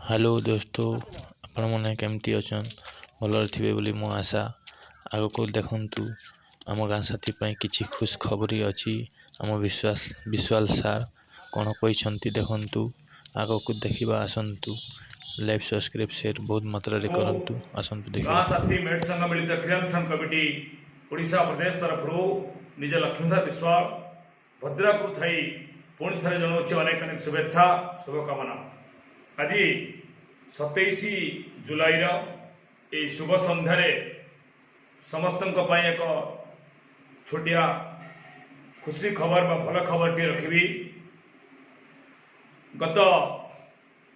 Hello दोस्तों आपण मैंने केमती अच्छन भल थे बोली मो आशा आग को देखु आम गाँ साथी किसी खुश खबरी अच्छी आम विश्वाल सार कौन कहते देखु आग को देखा आसतु लाइक सब्सक्राइब शेयर बहुत मात्रा करूँ आसतु गाँ देखा साथी मेट संघ मिलित क्रियानुष्ठान कमिटी ओडिशा प्रदेश तरफ निज लक्ष्मीधर विश्वाल भद्रक थी पुणी थे जनाऊँ अनेक अनेक शुभेच्छा शुभकामना आज 27 जुलाई ये शुभ संध्यार समस्त एक छोटिया खुशी खबर बा भल खबर टी रखी गत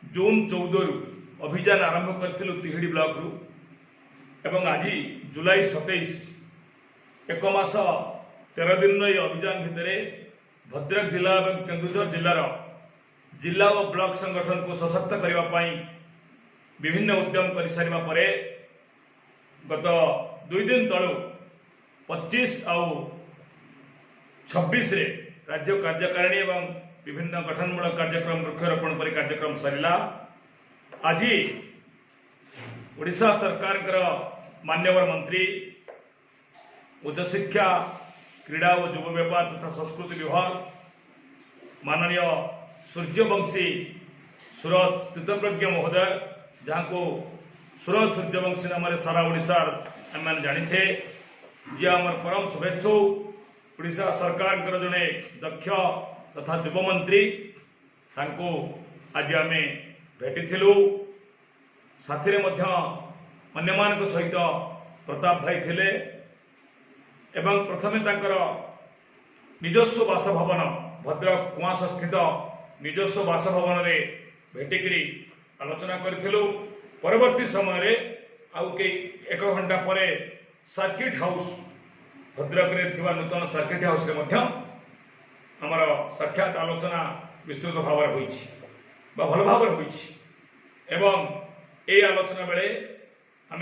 जून 14 रु अभियान आरंभ करूँ तिहिड़ी ब्लॉक रु एवं आज जुलाई 27 एक मास 13 दिन ये अभियान भितर भद्रक जिला और केन्दुझर जिलार जिला और ब्लॉक संगठन को सशक्त करने विभिन्न उद्यम कर सारिबा परे गत 2 दिन तलू 25 आउ 26 रे राज्य कार्यकारिणी एवं विभिन्न गठनमूलक कार्यक्रम वृक्षरोपण पर कार्यक्रम सरिला। आज ओडिशा सरकार मान्यवर मंत्री उच्च शिक्षा क्रीड़ा और युव व्यापार तथा संस्कृति विभाग माननीय सूर्यवंशी सूरज स्थितप्रज्ञ महोदय जहाँ को सूरज सूर्यवंशी नाम सारा ओडिशा आम जाचे जी आम परम शुभेच्छु ओडिशा सरकार जड़े दक्ष तथा युव मंत्री आज आम भेटी साथी अन्य सहित प्रताप भाई थिले एवं प्रथमे निजस्व बासभवन भद्रक कुआस स्थित निजस्व बासभवन रे भेटिकी आलोचना करूँ। परवर्ती समय आउ कई 1 घंटा पर सर्किट हाउस भद्रक रे थिवा नूतन सर्किट हाउस रे मध्य आमर साक्षात आलोचना विस्तृत भाव भल भाव एवं ये आलोचना बेले आम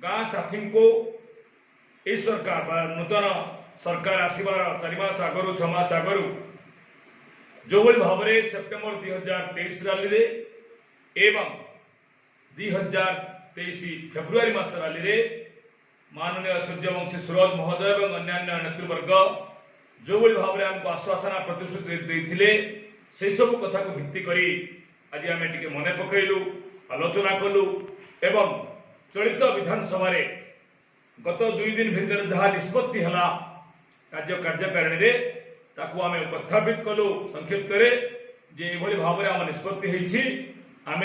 गाँ साथी को ये सरकार नूतन सरकार आसबार 4 मास आगु 6 मास आगु जो भाव में सेप्टेम्बर 2023 रैली रे एवं 2023 फेब्रुआरी मास रैली रे माननीय सूर्यवंशी सूरज महोदय और अन्य नेतृवर्ग जो भाव में आमको आश्वासना प्रतिश्रुति देते से सब कथा को भित्ति करी आज आम टे मन पकईलु आलोचना कलु एवं चलित विधानसभा गत 2 दिन भितर जहाँ निष्पत्ति है राज्य कार्यकारिणी रे ताकू आम उपस्थापित कलु संक्षिप्त जे ये भाव में आम निष्पत्ति आम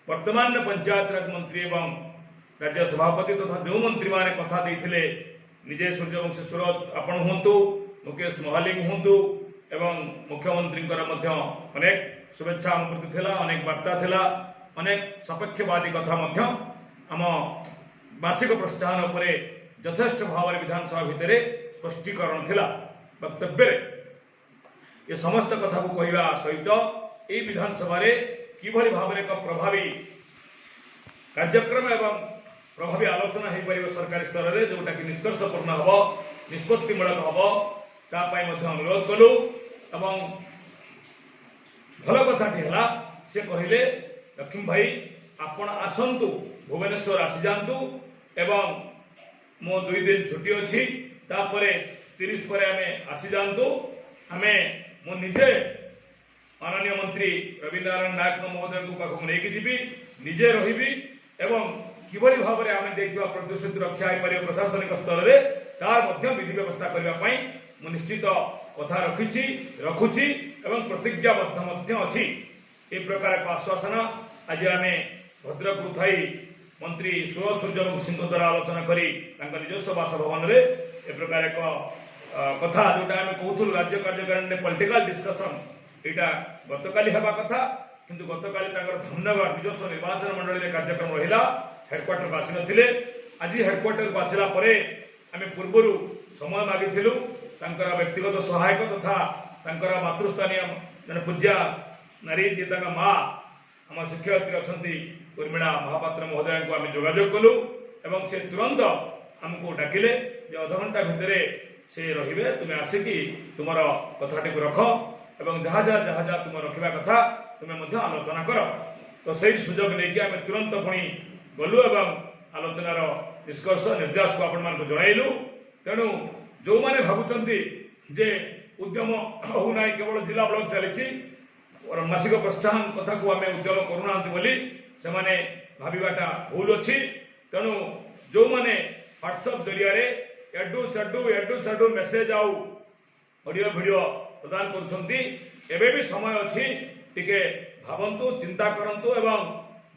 वर्तमान पंचायत राज मंत्री एवं राज्य सभापति तथा जो मंत्री माने कथा देते निजे सूर्यवंशी सूरज आपण हूँ मुकेश महालिक हूँ एवं मुख्यमंत्री अनेक शुभेच्छा आम प्रति थिला अनेक वार्ता थिला अनेक सपक्षवादी कथा आम वार्षिक प्रोत्साहन उपरे यथेष्ट भाव में विधानसभा भितर स्पष्टीकरण थिला वक्तव्य ये समस्त कथा को कहवा सहित ये विधानसभा किभली भाव में एक प्रभावी कार्यक्रम एवं प्रभावी आलोचना हो पार सरकारी स्तर में जोटा कि निष्कर्षपूर्ण हम निष्पत्तिमूलक हम तापाई अनुरोध कलु एवं भल कथाटी है से कहले लक्ष्मी भाई आपण आसतु भुवनेश्वर आसी जातु एवं मो 2 दिन छुट्टी अच्छी 30 पर आम आसी जातु आम मु निजे माननीय मंत्री रविनारायण नायक महोदय को पाखक लेकिन जीवी निजे रही एवं किभली भाव में आम देखा प्रतिश्रुति रक्षा हो पार प्रशासनिक स्तर में तार विधि व्यवस्था करने मु निश्चित कथा रखुची एवं प्रतिज्ञाबद्ध अच्छी ये प्रकार एक आश्वासन आज आम भद्रक थी मंत्री सूरज सूर्यवंशी द्वारा आलोचना करी निजस्व बासभवन में ए प्रकार एक कथा जोटा आम कहूँ राज्य कार्यकारिणी पॉलिटिकल डिस्कशन यहाँ गतकाली हवा कथा किंतु गतकाली धन्यवाद निजस्व निर्वाचन मंडली कार्यक्रम रहा हेडक्वार्टर को आसी नथिले आज हेडक्वार्टर को आसला आम पूर्व समय मागिलु व्यक्तिगत सहायक तथा मातृस्थानीय जन पूज्या नारी जी माँ आम शिक्षयित्री अच्छा उर्मिला महापात्र महोदय को आम जोगाजोग कलु एवं से तुरंत आमको डाकिले अध घंटा भितर से रे तुम्हें आसिकी तुम कथाटी को रख एवं जहाँ जहाँ तुम रखा कथा तुम्हें आलोचना कर तो सही सुजोग नहीं आम तुरंत पुणी गलु एवं आलोचनार निष्कर्ष निर्यास को आपण मानक जणाइलु। तेणु जो माने भाबुचंती जे उद्यम होना केवल जिला ब्लॉक चली मासिक प्रोत्साहन कथा को आम उद्यम करूना बोली से माने भाविबाटा भूल अच्छी। तेणु जो माने व्हाट्सएप जरिया एडू सेडू मेसेज आउ ऑडियो वीडियो प्रदान करुछंती एबे भी समय अच्छी टिके भावंतु चिंता करंतु एवं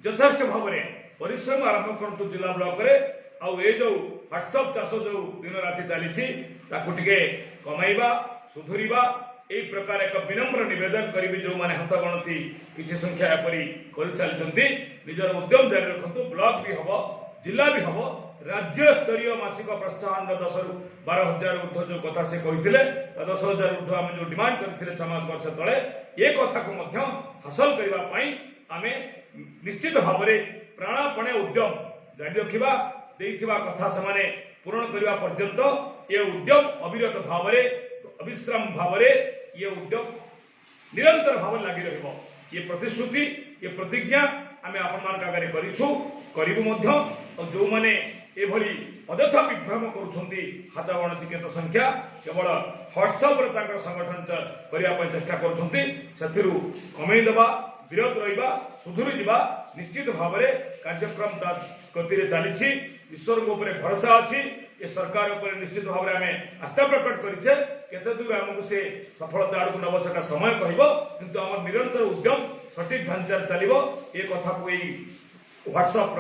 यथेष्ट भाव में परिश्रम आरंभ करंतु जिला ब्लॉक रे आउ ए जो व्हाट्सएप चाष जो दिन राति चली ताकू टिके कमाइबा सुधुरिबा एई प्रकार एक विनम्र निवेदन करी जो माने हाथ गणती किछि संख्या एपरी कर चलचंती निजर उद्यम जारी रखंतु। ब्लॉक भी हबो जिला भी हबो राज्य स्तरीय मासिक प्रोत्साहन 10 रु 12,000 ऊर्ध्व जो कथा से कहिथिले 10,000 ऊर्ध्व आम जो डिमांड करथिले 6 मास वर्ष तले ए कथा को मध्य हासिल करबा पई आमे निश्चित भाव में प्राणपणे उद्यम जारी रखिबा देइथिबा कथा समाने पूर्ण करबा पर्यंत ये उद्यम अविरत भाव में अविश्राम भाव में ये उद्यम निरंतर भाव लगी रहिबो। ये प्रतिश्रुति ये प्रतिज्ञा आमे आपण मान आगे करिछु करिबु मध्य और जो माने एभली अदथा विभ्रम करुछंती हाथ गणति केत संख्या केवल व्हाट्सएप रे ताकर संगठन करिया पय चेष्टा करुछंती सेथिरु कमेई देबा विरोध रहिबा सुधुरी दिबा निश्चित भाव में कार्यक्रम गति रे चली ईश्वर को ऊपर भरोसा अच्छी ये सरकार ऊपर निश्चित भाव में आम आस्था प्रकट करें केते दूर आमको से सफलता आड़ को नब से समय कह किंतु आम निरंतर उद्यम सठिक ढांचार चलो ये कथा को यही व्हाट्सएप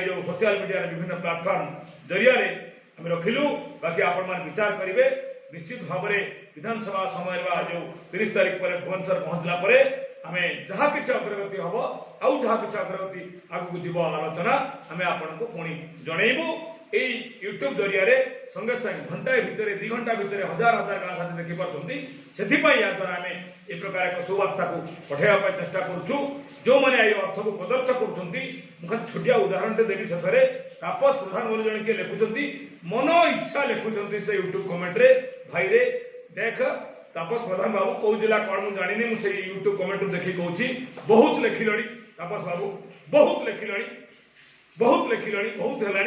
जो सोशल मीडिया विभिन्न प्लाटफर्म जरिया आम रखिलु। बाकी आपण मान विचार करेंगे निश्चित भाव में विधानसभा समय जो 30 तारीख पर भुवनेश्वर पहुंचला पर आम जहाँ किसी अग्रगति हम आउ जहाँ किसी अग्रगति आगू जीव आलोचना आम आपण को पुणी जनइबू। यही यूट्यूब जरिया संगे संगे घंटाए भितर 2 घंटा भितर हजार हजार गाँ साथी देखी पार्टी से याद्वारा आम ए प्रकार एक सुवार्ता को पठाइबा चेष्टा करुचु। जो मैंने ये अर्थ को प्रदत्त कर छोटिया उदाहरण देवी शेष में तापस प्रधान बोली जन किए लिखुंट मन इच्छा लिखुंट से यूट्यूब कमेंट रे भाई रे देख तापस प्रधान बाबू कौ जिला कौन मुझे जानी मुझे यूट्यूब कमेंट देखी कौन बहुत लिखिल तापस बाबू बहुत लिखिल बहुत है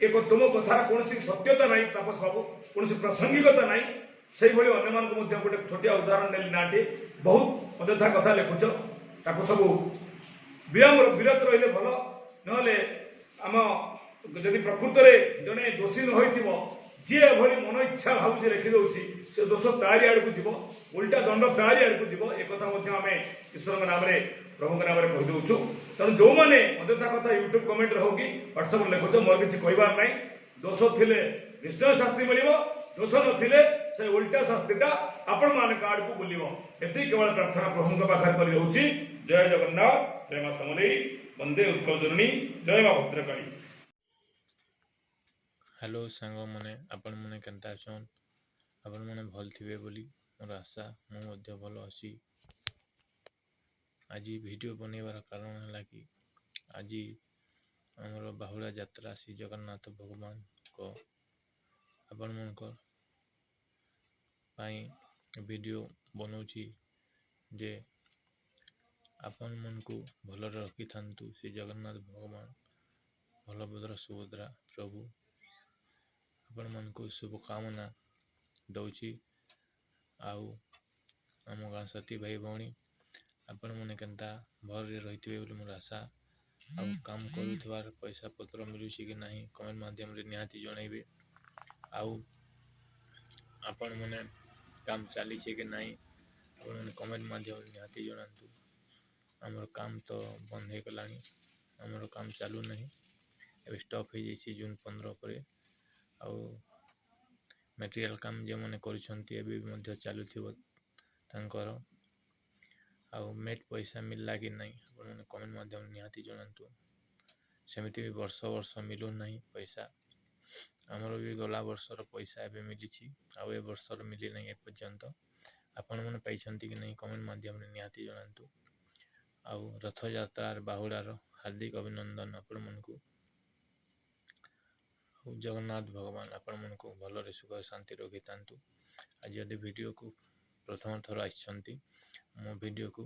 एक तुम कथार कौन सत्यता ना तापस बाबू कौन प्रासंगिकता ना से अन्य गोटे छोटिया उदाहरण देली नाटे बहुत अଯଥା कथा लिखुच ताको सब विरत रही भल ना आम जदि प्रकृत में जड़े दोषी न हो जी एभली मन इच्छा भावुचे लिखिदे से दोष तारी आड़ को जीव उल्टा दंड तारी आड़ को जीव एक आम ईश्वर नाम प्रभु नाम कहीदे। तेणु जो मैंने अଯଥା कथा यूट्यूब कमेंट हो कि व्हाट्सएप लिखुच मोर किसी कहबार ना दोष थिले निश्चय शास्ति मिल दोष नथिले से उल्टा शास्तिटा आपण मान आड़ को बुल एति केवल प्रार्थना प्रभु पाखे कर जय जगन्नाथ जय मां समलेई वंदे उत्कल जननी जय मां भद्रकाली। हेलो सांग मैंने आपण मैंने केनता अछन आपण मैंने भल थिबे बोली मोर आशा मु भल अच्छी। आज वीडियो बनैबार कारण है कि आज आमर बाहुड़ा यात्रा श्री जगन्नाथ भगवान को आपण मनकर वीडियो बनाऊँगी जे आपण मन को भल रखी था श्री जगन्नाथ भगवान बलभद्र सुभद्रा प्रभु आपण मन को शुभकामना दौची। आउ आम गाँ साथी भाई भौणी आपण मैंने केनता भर रही मोर आशा। आउ काम कर पैसा पत्र मिलूँ कि नहीं कमेंट माध्यम रे निहाती जनइबे। आउ आपण मैंने काम चली कि नहीं आपण मैंने कमेंट माध्यम रे निहाती जनातु। आमर काम तो बंद हो गला आमर काम चालू नहीं ए स्टॉप हो जाइए जून 15 पर आउ मटेरियल काम जो मैंने कर चलु तांकर आउ मेट पैसा मिलला कि नहीं आपने कमेंट माध्यम निहाती जनातु। सेमती भी वर्ष वर्ष मिलू नहीं पैसा आमर भी गला वर्षर पैसा एवं मिली आउ ए वर्षर मिली नहीं एपर्यंत आपण मैंने पाई कि नहीं कमेंट माध्यम निहाती जनातु। आउ रथ यात्रार बाहुड़ार हार्दिक अभिनंदन आपण मन को। जगन्नाथ भगवान आपण मन को भल सुख शांति रखी था। आज यदि वीडियो को प्रथम थर आसछंती मो वीडियो को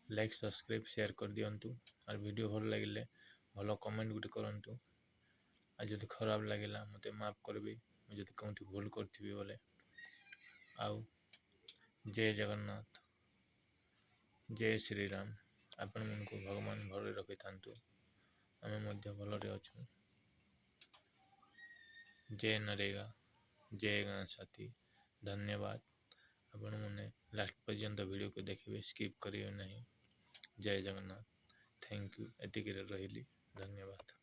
लाइक सब्सक्राइब शेयर कर दिंतु और वीडियो भल लगे भल कमेंट गुटे करूँ आ जदि खराब लगे मत माफ करेंगे मुझे कौन भूल करी बोले आउ जय जगन्नाथ जय श्री राम आपण मन को भगवान भल रखि था आम भलरे अच्छु जय नरेगा जय गाँ साथी धन्यवाद आपण मैंने लास्ट पर्यंत वीडियो को देखिए स्किप करिए नहीं जय जगन्नाथ थैंक यू एतिक रही धन्यवाद।